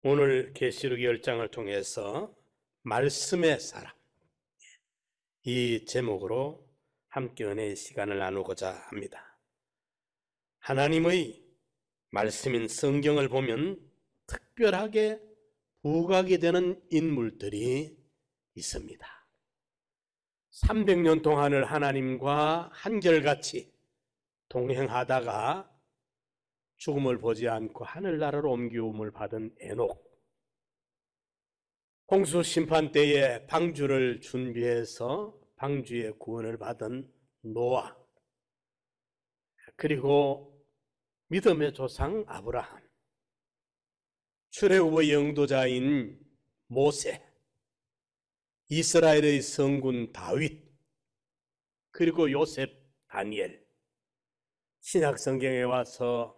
오늘 계시록 10장을 통해서 말씀의 사람, 이 제목으로 함께 은혜의 시간을 나누고자 합니다. 하나님의 말씀인 성경을 보면 특별하게 부각이 되는 인물들이 있습니다. 300년 동안을 하나님과 한결같이 동행하다가 죽음을 보지 않고 하늘나라로 옮김을 받은 에녹, 홍수 심판 때에 방주를 준비해서 방주의 구원을 받은 노아, 그리고 믿음의 조상 아브라함, 출애굽의 영도자인 모세, 이스라엘의 성군 다윗, 그리고 요셉, 다니엘, 신약 성경에 와서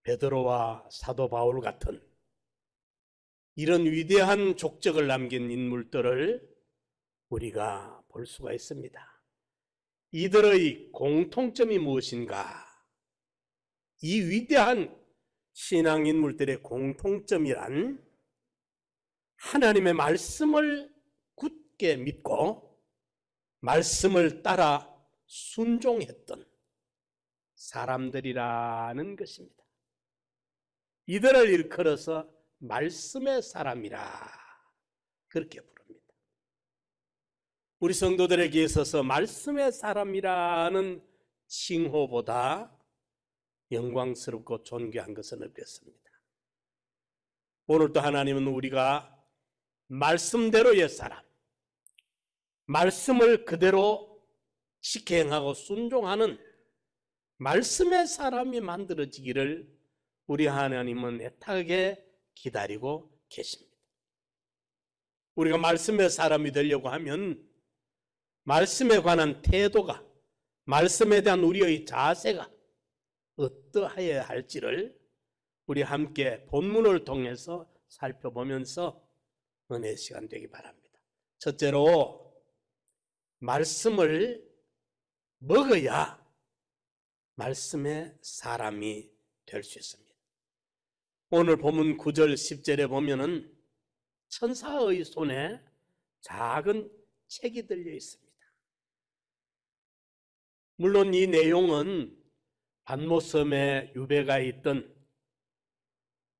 베드로와 사도 바울 같은 이런 위대한 족적을 남긴 인물들을 우리가 볼 수가 있습니다. 이들의 공통점이 무엇인가? 이 위대한 신앙 인물들의 공통점이란 하나님의 말씀을 굳게 믿고 말씀을 따라 순종했던 사람들이라는 것입니다. 이들을 일컬어서 말씀의 사람이라 그렇게 부릅니다. 우리 성도들에게 있어서 말씀의 사람이라는 칭호보다 영광스럽고 존귀한 것은 없겠습니다. 오늘도 하나님은 우리가 말씀대로의 사람, 말씀을 그대로 직행하고 순종하는 말씀의 사람이 만들어지기를 우리 하나님은 애타게 기다리고 계십니다. 우리가 말씀의 사람이 되려고 하면 말씀에 관한 태도가, 말씀에 대한 우리의 자세가 어떠해야 할지를 우리 함께 본문을 통해서 살펴보면서 은혜의 시간 되기 바랍니다. 첫째로, 말씀을 먹어야 말씀의 사람이 될 수 있습니다. 오늘 본문 9절 10절에 보면은 천사의 손에 작은 책이 들려 있습니다. 물론 이 내용은 반모섬에 유배가 있던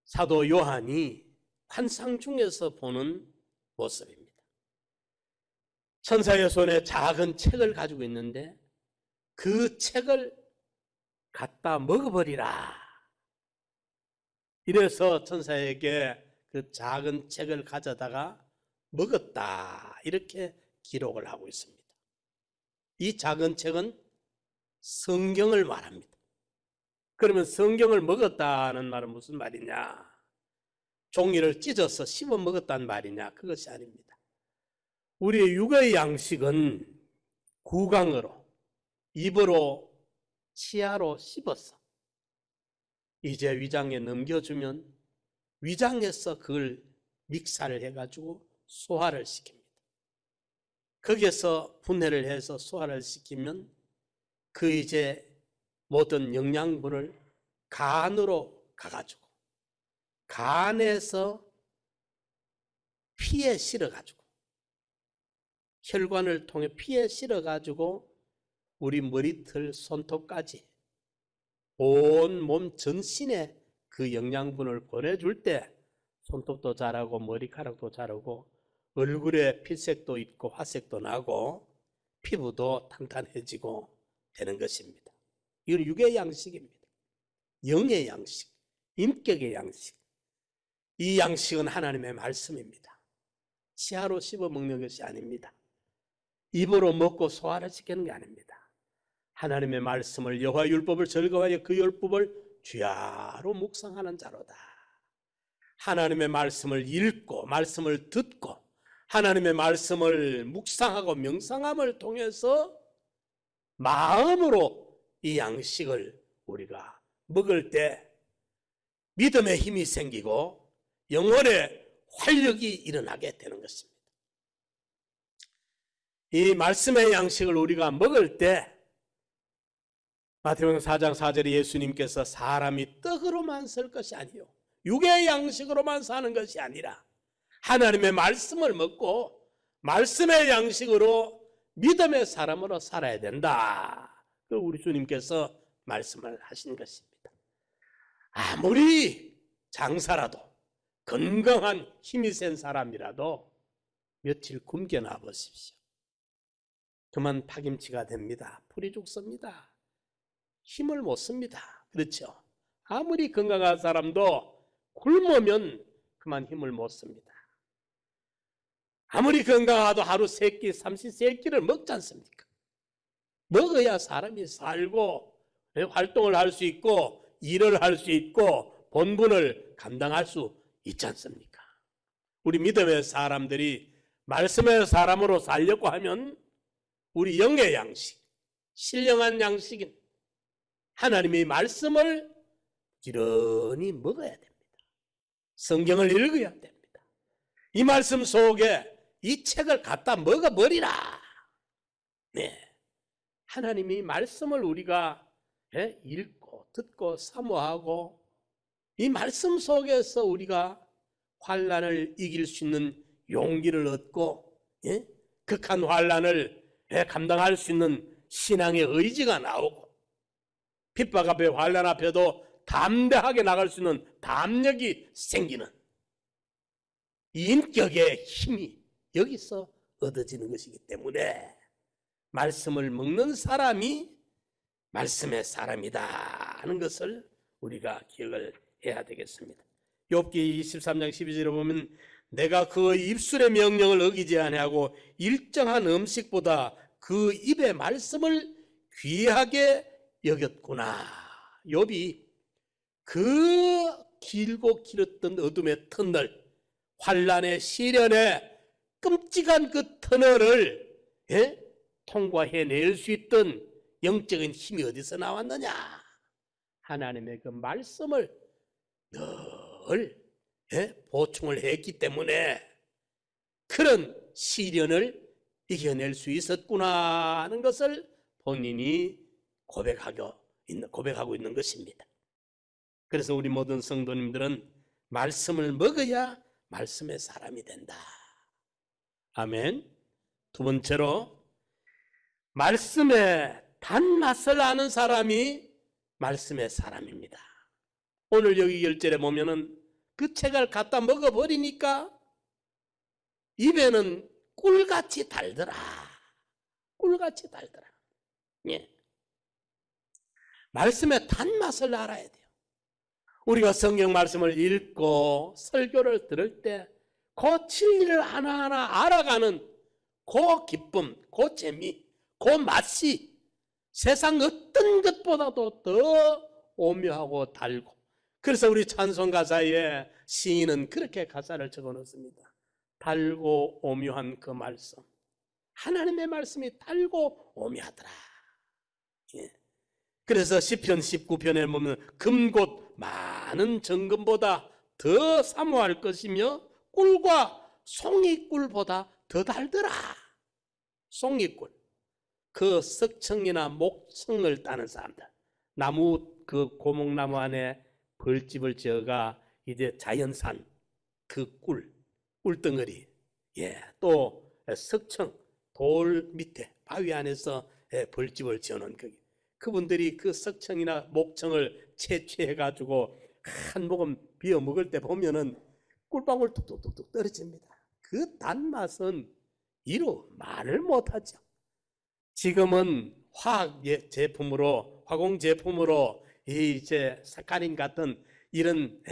사도 요한이 환상 중에서 보는 모습입니다. 천사의 손에 작은 책을 가지고 있는데 그 책을 갖다 먹어버리라. 이래서 천사에게 그 작은 책을 가져다가 먹었다, 이렇게 기록을 하고 있습니다. 이 작은 책은 성경을 말합니다. 그러면 성경을 먹었다는 말은 무슨 말이냐? 종이를 찢어서 씹어 먹었다는 말이냐? 그것이 아닙니다. 우리의 육의 양식은 구강으로, 입으로, 치아로 씹어서 이제 위장에 넘겨주면 위장에서 그걸 믹사를 해가지고 소화를 시킵니다. 거기에서 분해를 해서 소화를 시키면 그 이제 모든 영양분을 간으로 가가지고 간에서 피에 실어가지고 혈관을 통해 피에 실어가지고 우리 머리털, 손톱까지 온 몸 전신에 그 영양분을 보내줄 때 손톱도 자라고 머리카락도 자라고 얼굴에 피색도 있고 화색도 나고 피부도 탄탄해지고 되는 것입니다. 이건 육의 양식입니다. 영의 양식, 인격의 양식. 이 양식은 하나님의 말씀입니다. 치아로 씹어 먹는 것이 아닙니다. 입으로 먹고 소화를 시키는 게 아닙니다. 하나님의 말씀을, 여호와 율법을 즐거워하여 그 율법을 주야로 묵상하는 자로다. 하나님의 말씀을 읽고 말씀을 듣고 하나님의 말씀을 묵상하고 명상함을 통해서 마음으로 이 양식을 우리가 먹을 때 믿음의 힘이 생기고 영혼의 활력이 일어나게 되는 것입니다. 이 말씀의 양식을 우리가 먹을 때 마태복음 4장 4절에 예수님께서 사람이 떡으로만 살 것이 아니요 육의 양식으로만 사는 것이 아니라 하나님의 말씀을 먹고 말씀의 양식으로 믿음의 사람으로 살아야 된다. 그 우리 주님께서 말씀을 하신 것입니다. 아무리 장사라도 건강한 힘이 센 사람이라도 며칠 굶겨놔 보십시오. 그만 파김치가 됩니다. 풀이 죽습니다. 힘을 못 씁니다. 그렇죠? 아무리 건강한 사람도 굶으면 그만 힘을 못 씁니다. 아무리 건강하도 하루 3끼, 30세끼를 먹지 않습니까? 먹어야 사람이 살고 활동을 할 수 있고 일을 할 수 있고 본분을 감당할 수 있지 않습니까? 우리 믿음의 사람들이 말씀의 사람으로 살려고 하면 우리 영의 양식, 신령한 양식인 하나님의 말씀을 부지런히 먹어야 됩니다. 성경을 읽어야 됩니다. 이 말씀 속에 이 책을 갖다 먹어버리라. 네, 하나님이 말씀을 우리가 읽고 듣고 사모하고 이 말씀 속에서 우리가 환난을 이길 수 있는 용기를 얻고 극한 환난을 감당할 수 있는 신앙의 의지가 나오고 핍박 앞에 환난 앞에도 담대하게 나갈 수 있는 담력이 생기는 이 인격의 힘이 여기서 얻어지는 것이기 때문에 말씀을 먹는 사람이 말씀의 사람이다 하는 것을 우리가 기억을 해야 되겠습니다. 욥기 23장 12절에 보면 내가 그 입술의 명령을 어기지 아니하고 일정한 음식보다 그 입의 말씀을 귀하게 여겼구나. 욥이 그 길고 길었던 어둠의 터널, 환난의 시련의 끔찍한 그 터널을 통과해낼 수 있던 영적인 힘이 어디서 나왔느냐? 하나님의 그 말씀을 늘 보충을 했기 때문에 그런 시련을 이겨낼 수 있었구나 하는 것을 본인이 고백하고 있는 것입니다. 그래서 우리 모든 성도님들은 말씀을 먹어야 말씀의 사람이 된다. 아멘. 두 번째로 말씀의 단맛을 아는 사람이 말씀의 사람입니다. 오늘 여기 10절에 보면은 그 책을 갖다 먹어버리니까 입에는 꿀같이 달더라. 꿀같이 달더라. 예. 말씀의 단맛을 알아야 돼요. 우리가 성경 말씀을 읽고 설교를 들을 때 그 진리를 하나하나 알아가는 그 기쁨, 그 재미, 그 맛이 세상 어떤 것보다도 더 오묘하고 달고, 그래서 우리 찬송 가사에 시인은 그렇게 가사를 적어놓습니다. 달고 오묘한 그 말씀, 하나님의 말씀이 달고 오묘하더라. 예. 그래서 시편 19편에 보면 금곧 많은 정금보다 더 사모할 것이며 꿀과 송이꿀보다 더 달더라. 송이꿀, 그 석청이나 목청을 따는 사람들, 나무 그 고목나무 안에 벌집을 지어가 이제 자연산 그 꿀덩어리, 또 석청 돌 밑에 바위 안에서 벌집을 지어놓은 그분들이 그 석청이나 목청을 채취해 가지고 한 모금 비워 먹을 때 보면은 꿀방울 뚝뚝뚝뚝 떨어집니다. 그 단맛은 이루 말을 못하죠. 지금은 화학 제품으로, 화공 제품으로 이제 사카린 같은 이런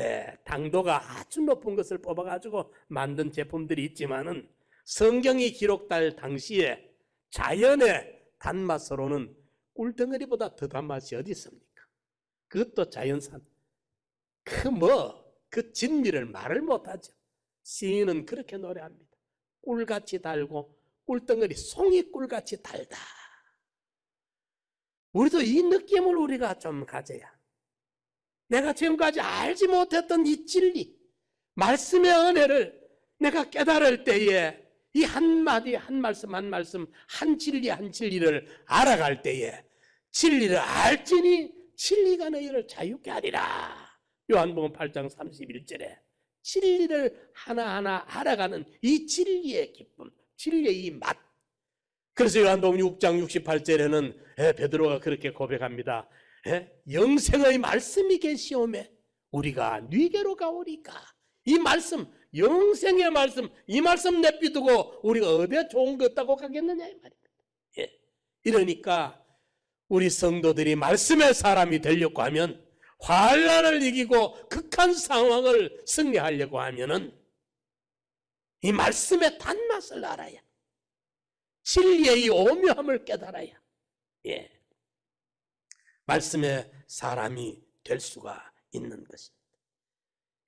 당도가 아주 높은 것을 뽑아가지고 만든 제품들이 있지만은 성경이 기록될 당시에 자연의 단맛으로는 꿀덩어리보다 더 단맛이 어디 있습니까? 그것도 자연산. 그 진미를 말을 못하죠. 시인은 그렇게 노래합니다. 꿀같이 달고 꿀덩어리 송이꿀같이 달다. 우리도 이 느낌을 우리가 좀 가져야, 내가 지금까지 알지 못했던 이 진리, 말씀의 은혜를 내가 깨달을 때에 이 한마디 한 말씀 한 말씀, 한 진리 한 진리를 알아갈 때에 진리를 알지니 진리가 너희를 자유케 하리라. 요한복음 8장 31절에 진리를 하나하나 알아가는 이 진리의 기쁨, 진리의 이 맛. 그래서 요한복음 6장 68절에는 베드로가 그렇게 고백합니다. 영생의 말씀이 계시오매 우리가 네게로 가오리까. 이 말씀, 영생의 말씀, 이 말씀 내비두고 우리가 어디에 좋은 것 없다고 가겠느냐 이 말입니다. 이러니까 우리 성도들이 말씀의 사람이 되려고 하면, 환난을 이기고 극한 상황을 승리하려고 하면은 이 말씀의 단맛을 알아야, 진리의 이 오묘함을 깨달아야 말씀의 사람이 될 수가 있는 것입니다.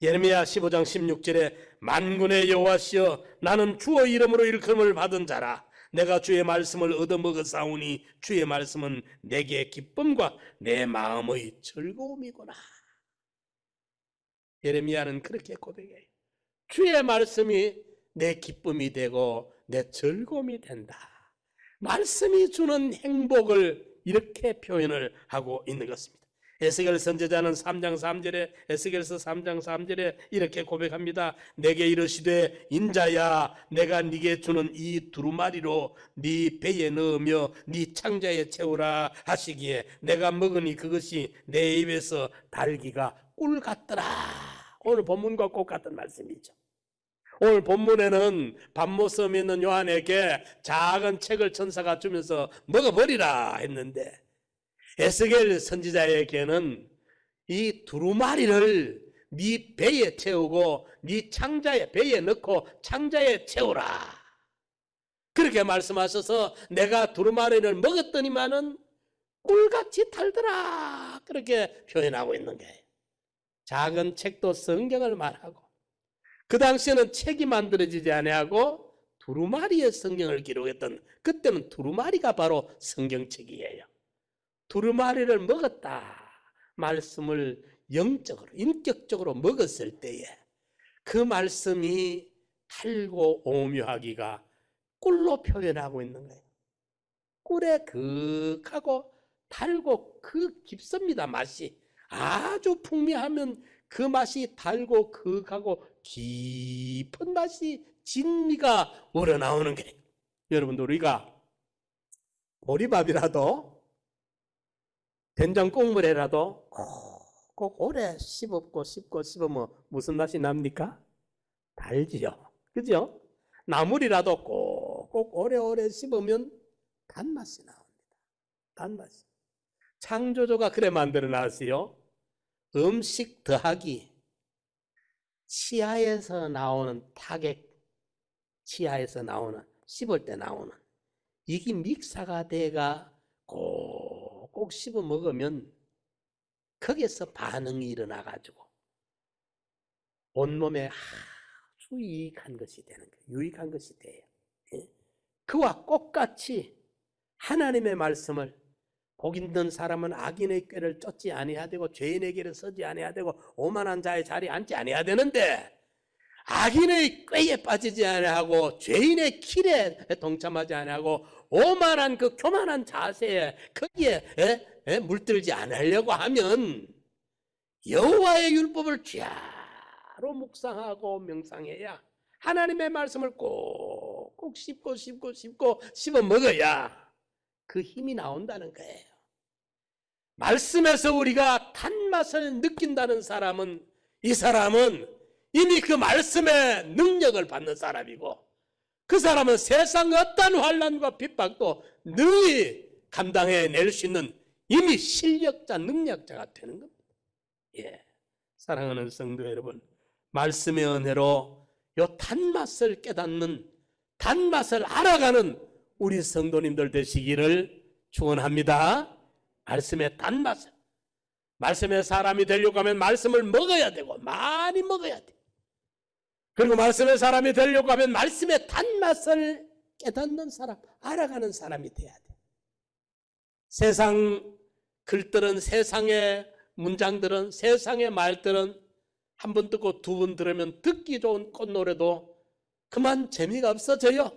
예레미야 15장 16절에 만군의 여호와시여 나는 주의 이름으로 일컬음을 받은 자라. 내가 주의 말씀을 얻어먹었사오니 주의 말씀은 내게 기쁨과 내 마음의 즐거움이구나. 예레미야는 그렇게 고백해요. 주의 말씀이 내 기쁨이 되고 내 즐거움이 된다. 말씀이 주는 행복을 이렇게 표현을 하고 있는 것입니다. 에스겔 선지자는 3장 3절에, 에스겔서 3장 3절에 이렇게 고백합니다. 내게 이르시되 인자야 내가 네게 주는 이 두루마리로 네 배에 넣으며 네 창자에 채우라 하시기에 내가 먹으니 그것이 내 입에서 달기가 꿀 같더라. 오늘 본문과 꼭 같은 말씀이죠. 오늘 본문에는 밤모섬에 있는 요한에게 작은 책을 천사가 주면서 먹어버리라 했는데, 에스겔 선지자에게는 이 두루마리를 네 배에 채우고 네 창자에 배에 넣고 창자에 채우라 그렇게 말씀하셔서 내가 두루마리를 먹었더니만은 꿀같이 달더라 그렇게 표현하고 있는 거예요. 작은 책도 성경을 말하고, 그 당시에는 책이 만들어지지 아니하고 두루마리의 성경을 기록했던, 그때는 두루마리가 바로 성경책이에요. 두루마리를 먹었다 말씀을 영적으로 인격적으로 먹었을 때에 그 말씀이 달고 오묘하기가 꿀로 표현하고 있는 거예요. 꿀에 극하고 달고 그 깊습니다. 맛이 아주 풍미하면 그 맛이 달고 극하고 깊은 맛이 진미가 우러나오는 거예요. 여러분들 우리가 보리밥이라도 된장 국물에라도 꼭 오래 씹으면 무슨 맛이 납니까? 달지요. 그죠? 나물이라도 꼭 오래오래 씹으면 단맛이 나옵니다. 단맛이. 창조주가 그래 만들어 놨어요. 음식 더하기 치아에서 나오는 타객, 치아에서 나오는, 씹을 때 나오는 이게 믹사가 돼가 꼭 씹어 먹으면 거기서 반응이 일어나가지고 온몸에 아주 유익한 것이 되는 거예요. 유익한 것이 돼요. 그와 똑같이 하나님의 말씀을 복 있는 사람은 악인의 꾀를 쫓지 아니해야 되고 죄인의 길을 서지 아니해야 되고 오만한 자의 자리에 앉지 아니해야 되는데, 악인의 꾀에 빠지지 아니하고 죄인의 길에 동참하지 아니하고 오만한 그 교만한 자세에 거기에 물들지 않으려고 하면 여호와의 율법을 쥐하로 묵상하고 명상해야, 하나님의 말씀을 꼭꼭 씹고 씹어 먹어야 그 힘이 나온다는 거예요. 말씀에서 우리가 단맛을 느낀다는 사람은, 이 사람은 이미 그 말씀의 능력을 받는 사람이고, 그 사람은 세상 어떤 환난과 핍박도 능히 감당해낼 수 있는 이미 실력자, 능력자가 되는 겁니다. 사랑하는 성도 여러분, 말씀의 은혜로 이 단맛을 깨닫는, 단맛을 알아가는 우리 성도님들 되시기를 축원합니다. 말씀의 단맛을, 말씀의 사람이 되려고 하면 말씀을 먹어야 되고 많이 먹어야 돼. 그리고 말씀의 사람이 되려고 하면 말씀의 단맛을 깨닫는 사람, 알아가는 사람이 돼야 돼. 세상 글들은, 세상의 문장들은, 세상의 말들은 한 번 듣고 두 번 들으면 듣기 좋은 꽃노래도 그만 재미가 없어져요.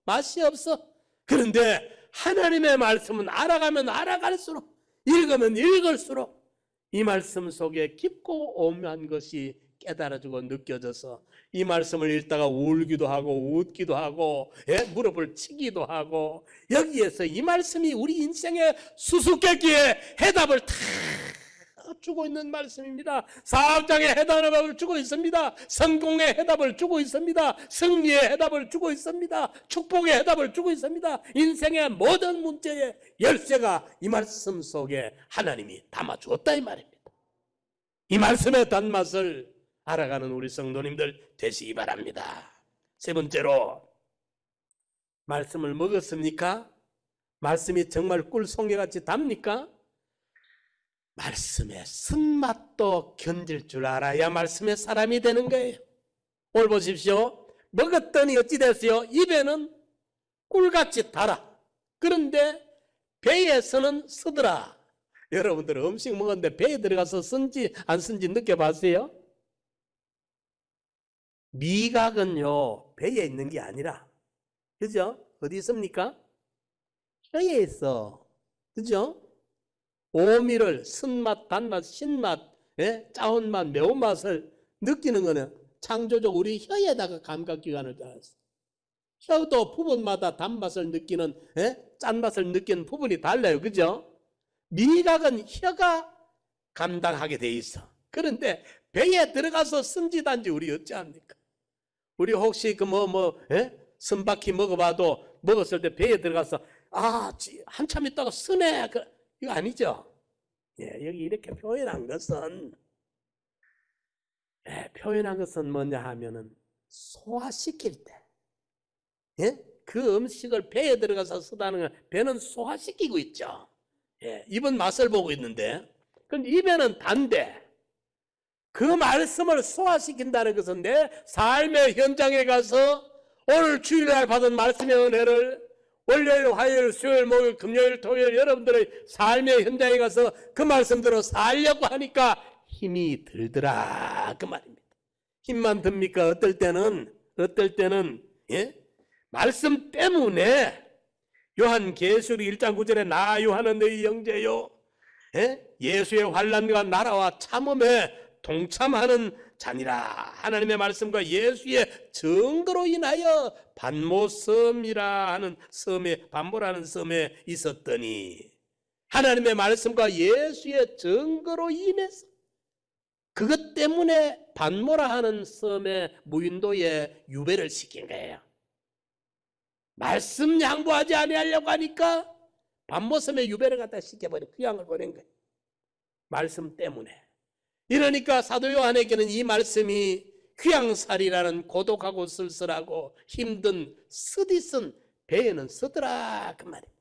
맛이 없어. 그런데 하나님의 말씀은 알아가면 알아갈수록, 읽으면 읽을수록 이 말씀 속에 깊고 오묘한 것이 깨달아지고 느껴져서 이 말씀을 읽다가 울기도 하고 웃기도 하고 무릎을 치기도 하고 여기에서 이 말씀이 우리 인생의 수수께끼에 해답을 다 주고 있는 말씀입니다. 사업장의 해답을 주고 있습니다. 성공의 해답을 주고 있습니다. 승리의 해답을 주고 있습니다. 축복의 해답을 주고 있습니다. 인생의 모든 문제의 열쇠가 이 말씀 속에 하나님이 담아주었다 이 말입니다. 이 말씀의 단맛을 알아가는 우리 성도님들 되시기 바랍니다. 세 번째로, 말씀을 먹었습니까? 말씀이 정말 꿀송이같이 답니까? 말씀의 쓴맛도 견딜 줄 알아야 말씀의 사람이 되는 거예요. 오늘 보십시오. 먹었더니 어찌 됐어요? 입에는 꿀같이 달아. 그런데 배에서는 쓰더라. 여러분들 음식 먹었는데 배에 들어가서 쓴지 안 쓴지 느껴봤어요? 미각은요 배에 있는 게 아니라, 그죠? 어디 있습니까? 혀에 있어. 그죠? 오미를 쓴맛, 단맛, 신맛, 짜온맛, 매운맛을 느끼는 거는 창조적 우리 혀에다가 감각기관을 달았어. 혀도 부분마다 단맛을 느끼는, 짠맛을 느끼는 부분이 달라요. 그죠? 미각은 혀가 감당하게 돼 있어. 그런데 배에 들어가서 쓴지단지 우리 어찌합니까? 우리 혹시 선바퀴 먹어봐도 먹었을 때 배에 들어가서 한참 있다가 쓰네. 이거 아니죠? 여기 이렇게 표현한 것은 뭐냐 하면은 소화시킬 때, 그 음식을 배에 들어가서 쓰다는 건 배는 소화시키고 있죠. 입은 맛을 보고 있는데, 그럼 입에는 단데 그 말씀을 소화시킨다는 것은 내 삶의 현장에 가서 오늘 주일날 받은 말씀의 은혜를 월요일, 화요일, 수요일, 목요일, 금요일, 토요일 여러분들의 삶의 현장에 가서 그 말씀대로 살려고 하니까 힘이 들더라 그 말입니다. 힘만 듭니까? 어떨 때는 말씀 때문에 요한계시록 1장 9절에 나 요한은 너희 형제요, 예수의 환난과 나라와 참음에 동참하는 자니라. 하나님의 말씀과 예수의 증거로 인하여 반모섬이라 하는 섬에, 반모라는 섬에 있었더니 하나님의 말씀과 예수의 증거로 인해서 그것 때문에 반모라 하는 섬의 무인도에 유배를 시킨 거예요. 말씀 양보하지 아니하려고 하니까 반모섬에 유배를 갖다 시켜버린, 귀양을 보낸 거예요. 말씀 때문에. 이러니까 사도 요한에게는 이 말씀이 귀양살이라는 고독하고 쓸쓸하고 힘든 쓰디쓴 배에는 쓰더라 그 말입니다.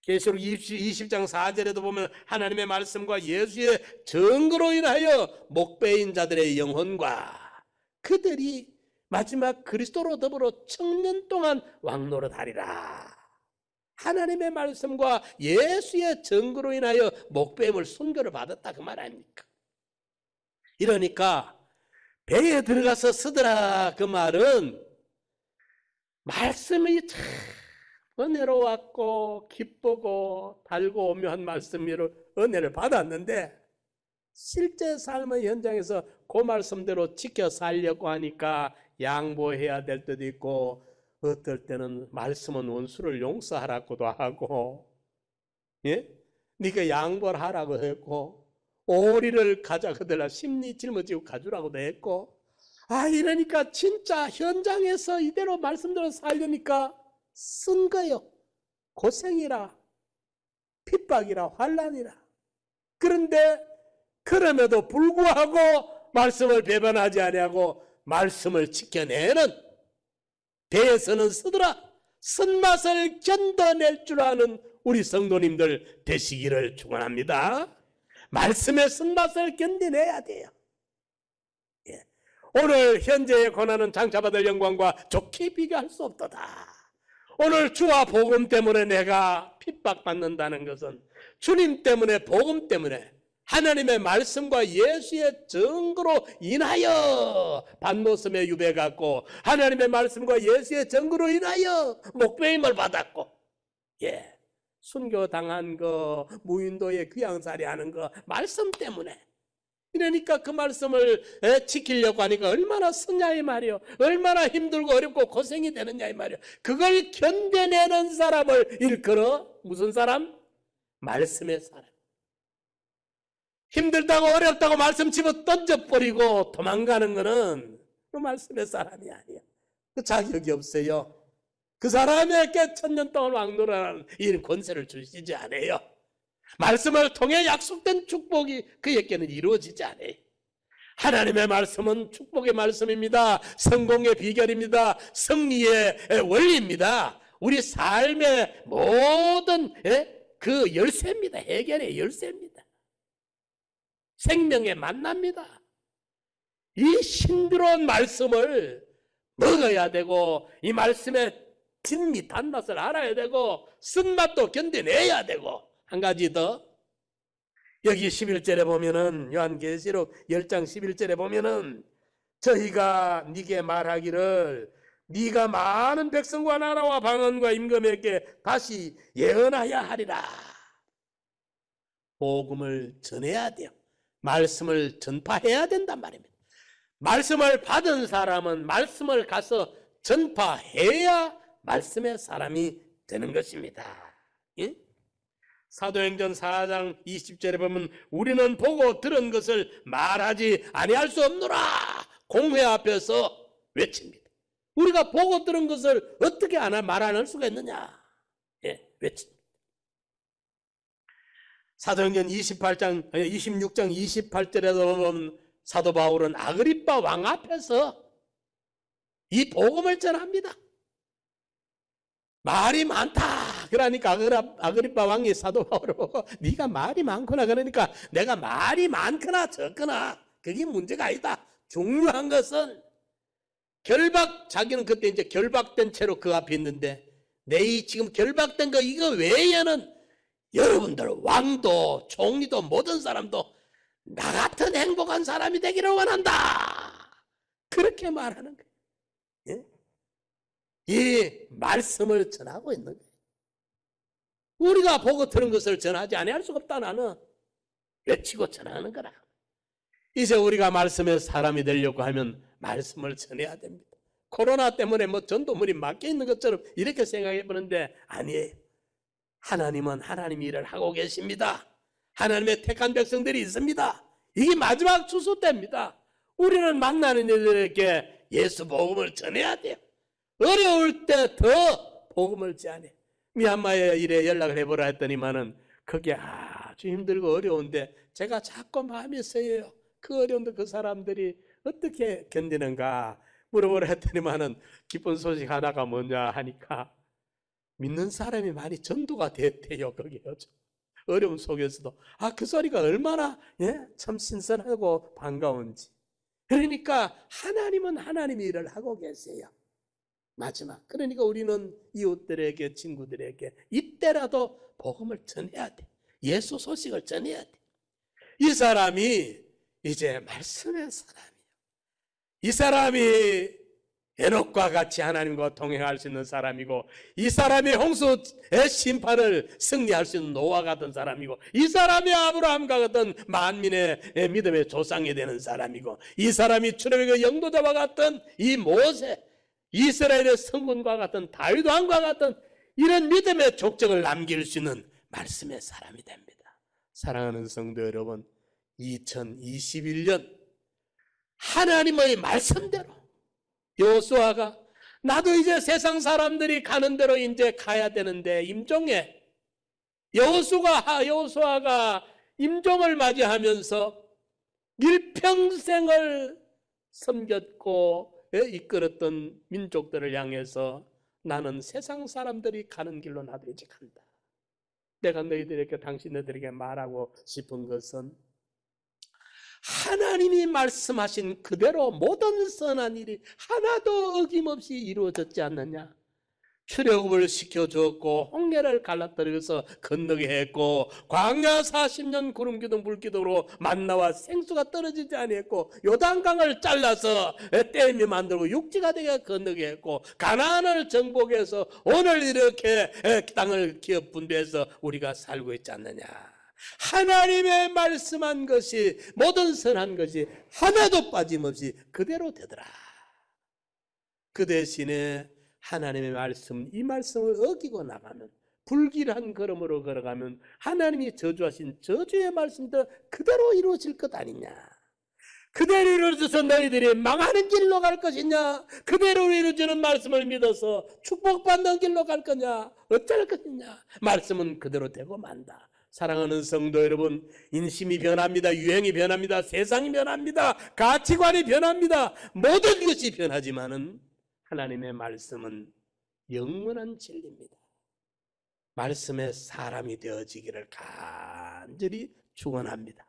계시록 20장 4절에도 보면 하나님의 말씀과 예수의 증거로 인하여 목배인 자들의 영혼과 그들이 마지막 그리스도로 더불어 천년 동안 왕노릇하리라. 하나님의 말씀과 예수의 증거로 인하여 목배임을 순교를 받았다 그 말 아닙니까? 이러니까 배에 들어가서 쓰더라 그 말은 말씀이 참 은혜로웠고 기쁘고 달고 오묘한 말씀으로 은혜를 받았는데 실제 삶의 현장에서 그 말씀대로 지켜 살려고 하니까 양보해야 될 때도 있고, 어떨 때는 말씀은 원수를 용서하라고도 하고, 네가 양보를 하라고 했고, 오리를 가자 그들라 심리 짊어지고 가주라고도 했고, 이러니까 진짜 현장에서 이대로 말씀대로 살려니까 쓴 거요. 고생이라, 핍박이라, 환난이라. 그런데 그럼에도 불구하고 말씀을 배반하지 아니하고 말씀을 지켜내는, 배에서는 쓰더라 쓴맛을 견뎌낼 줄 아는 우리 성도님들 되시기를 축원합니다. 말씀의 쓴맛을 견뎌내야 돼요. 오늘 현재의 고난은 장차받을 영광과 좋게 비교할 수 없도다. 오늘 주와 복음 때문에 내가 핍박받는다는 것은 주님 때문에, 복음 때문에, 하나님의 말씀과 예수의 증거로 인하여 반모섬에 유배받고, 하나님의 말씀과 예수의 증거로 인하여 목배임을 받았고, 순교당한 거, 무인도에 귀양살이 하는 거 말씀 때문에. 그러니까 그 말씀을 지키려고 하니까 얼마나 쓰냐 이 말이요. 얼마나 힘들고 어렵고 고생이 되느냐 이 말이요. 그걸 견뎌내는 사람을 일컬어 무슨 사람? 말씀의 사람. 힘들다고 어렵다고 말씀 집어 던져버리고 도망가는 거는 그 말씀의 사람이 아니야. 그 자격이 없어요. 그 사람에게 천년 동안 왕노라는 이런 권세를 주시지 않아요. 말씀을 통해 약속된 축복이 그에게는 이루어지지 않아요. 하나님의 말씀은 축복의 말씀입니다. 성공의 비결입니다. 승리의 원리입니다. 우리 삶의 모든 그 열쇠입니다. 해결의 열쇠입니다. 생명의 만납니다. 이 신비로운 말씀을 먹어야 되고 이 말씀의 진미 단맛을 알아야 되고 쓴맛도 견뎌내야 되고 한 가지 더 여기 11절에 보면은 요한계시록 10장 11절에 보면은 저희가 네게 말하기를 네가 많은 백성과 나라와 방언과 임금에게 다시 예언하여 하리라. 복음을 전해야 돼요. 말씀을 전파해야 된단 말입니다. 말씀을 받은 사람은 말씀을 가서 전파해야 말씀의 사람이 되는 것입니다. 예? 사도행전 4장 20절에 보면 우리는 보고 들은 것을 말하지 아니할 수 없노라. 공회 앞에서 외칩니다. 우리가 보고 들은 것을 어떻게 말 안 할 수가 있느냐. 예, 외칩니다. 사도행전 26장 28절에도 보면 사도 바울은 아그리빠 왕 앞에서 이 복음을 전합니다. 말이 많다. 그러니까 아그리빠 왕이 사도 바울을 보고 네가 말이 많구나. 그러니까 내가 말이 많거나 적거나 그게 문제가 아니다. 중요한 것은 자기는 그때 이제 결박된 채로 그 앞에 있는데 내 지금 결박된 거 이거 외에는 여러분들 왕도 총리도 모든 사람도 나 같은 행복한 사람이 되기를 원한다. 그렇게 말하는 거예요. 예? 이 말씀을 전하고 있는 거예요. 우리가 보고 들은 것을 전하지 아니할 수가 없다. 나는 외치고 전하는 거라. 이제 우리가 말씀의 사람이 되려고 하면 말씀을 전해야 됩니다. 코로나 때문에 뭐 전도물이 막혀 있는 것처럼 이렇게 생각해 보는데 아니에요. 하나님은 하나님 일을 하고 계십니다. 하나님의 택한 백성들이 있습니다. 이게 마지막 추수 때입니다. 우리는 만나는 이들에게 예수 복음을 전해야 돼요. 어려울 때 더 복음을 전해. 미얀마에 일에 연락을 해보라 했더니만은 그게 아주 힘들고 어려운데 제가 자꾸 마음이 쓰여요. 그 어려운데 그 사람들이 어떻게 견디는가 물어보라 했더니만은 기쁜 소식 하나가 뭐냐 하니까 믿는 사람이 많이 전도가 됐대요. 거기 요즘 어려움 속에서도 그 소리가 얼마나 참 신선하고 반가운지. 그러니까 하나님은 하나님의 일을 하고 계세요. 마지막. 그러니까 우리는 이웃들에게 친구들에게 이때라도 복음을 전해야 돼. 예수 소식을 전해야 돼. 이 사람이 이제 말씀의 사람이에요. 이 사람이 에녹과 같이 하나님과 동행할 수 있는 사람이고 이 사람이 홍수의 심판을 승리할 수 있는 노아 같은 사람이고 이 사람이 아브라함과 같은 만민의 믿음의 조상이 되는 사람이고 이 사람이 출애굽의 영도자와 같은 이 모세 이스라엘의 성군과 같은 다윗 왕과 같은 이런 믿음의 족적을 남길 수 있는 말씀의 사람이 됩니다. 사랑하는 성도 여러분, 2021년 하나님의 말씀대로 여호수아가 나도 이제 세상 사람들이 가는 대로 이제 가야 되는데 임종에 여호수아가 임종을 맞이하면서 일평생을 섬겼고 이끌었던 민족들을 향해서 나는 세상 사람들이 가는 길로 나도 이제 간다. 내가 너희들에게 당신들에게 말하고 싶은 것은 하나님이 말씀하신 그대로 모든 선한 일이 하나도 어김없이 이루어졌지 않느냐. 출애굽을 시켜주었고 홍해를 갈라뜨려서 건너게 했고 광야 40년 구름기둥 불기둥으로 만나와 생수가 떨어지지 아니했고 요단강을 잘라서 댐이 만들고 육지가 되게 건너게 했고 가나안을 정복해서 오늘 이렇게 땅을 기업 분배해서 우리가 살고 있지 않느냐. 하나님의 말씀한 것이 모든 선한 것이 하나도 빠짐없이 그대로 되더라. 그 대신에 하나님의 말씀, 이 말씀을 어기고 나가면, 불길한 걸음으로 걸어가면 하나님이 저주하신 저주의 말씀도 그대로 이루어질 것 아니냐. 그대로 이루어져서 너희들이 망하는 길로 갈 것이냐, 그대로 이루어지는 말씀을 믿어서 축복받는 길로 갈 거냐, 어쩔 것이냐. 말씀은 그대로 되고 만다. 사랑하는 성도 여러분, 인심이 변합니다. 유행이 변합니다. 세상이 변합니다. 가치관이 변합니다. 모든 것이 변하지만은 하나님의 말씀은 영원한 진리입니다. 말씀의 사람이 되어지기를 간절히 축원합니다.